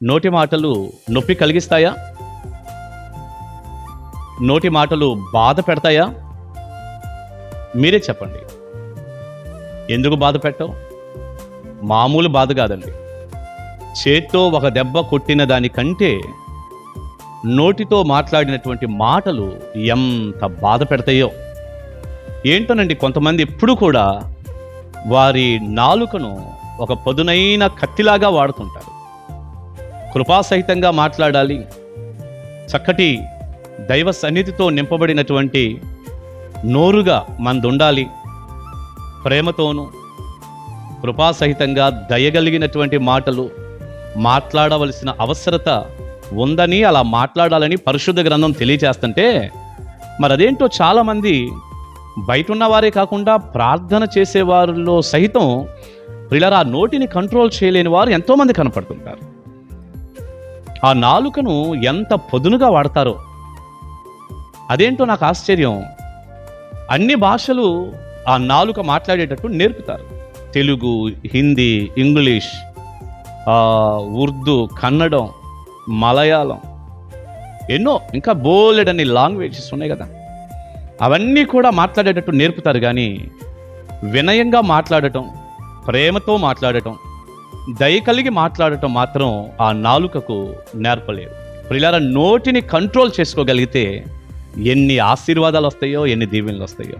నోటి మాటలు నొప్పి కలిగిస్తాయా? నోటి మాటలు బాధ పెడతాయా? మీరే చెప్పండి. ఎందుకు బాధ పెట్టవు? మామూలు బాధ కాదండి. చేత్తో ఒక దెబ్బ కొట్టిన దానికంటే నోటితో మాట్లాడినటువంటి మాటలు ఎంత బాధ పెడతాయో. ఏంటోనండి, కొంతమంది ఎప్పుడు కూడా వారి నాలుకను ఒక పదునైన కత్తిలాగా వాడుతుంటారు. కృపాసహితంగా మాట్లాడాలి, చక్కటి దైవ సన్నిధితో నింపబడినటువంటి నోరుగా మనదుండాలి, ప్రేమతోనూ కృపాసహితంగా దయగలిగినటువంటి మాటలు మాట్లాడవలసిన అవసరత ఉందని, అలా మాట్లాడాలని పరిశుద్ధ గ్రంథం తెలియజేస్తుంటే, మరి అదేంటో చాలామంది బయట ఉన్నవారే కాకుండా ప్రార్థన చేసేవారిలో సైతం పిల్లరా నోటిని కంట్రోల్ చేయలేని వారు ఎంతోమంది కనపడుతుంటారు. ఆ నాలుకను ఎంత పొదునుగా వాడతారో అదేంటో నాకు ఆశ్చర్యం. అన్ని భాషలు ఆ నాలుక మాట్లాడేటట్టు నేర్పుతారు. తెలుగు, హిందీ, ఇంగ్లీష్, ఉర్దూ, కన్నడం, మలయాళం, ఎన్నో ఇంకా బోలెడన్ని లాంగ్వేజెస్ ఉన్నాయి కదా. అవన్నీ కూడా మాట్లాడేటట్టు నేర్పుతారు. కానీ వినయంగా మాట్లాడటం, ప్రేమతో మాట్లాడటం, దయ కలిగి మాట్లాడటం మాత్రం ఆ నాలుకకు నేర్పలేరు. ప్రియులారా, నోటిని కంట్రోల్ చేసుకోగలిగితే ఎన్ని ఆశీర్వాదాలు వస్తాయో, ఎన్ని దీవెనలు వస్తాయో.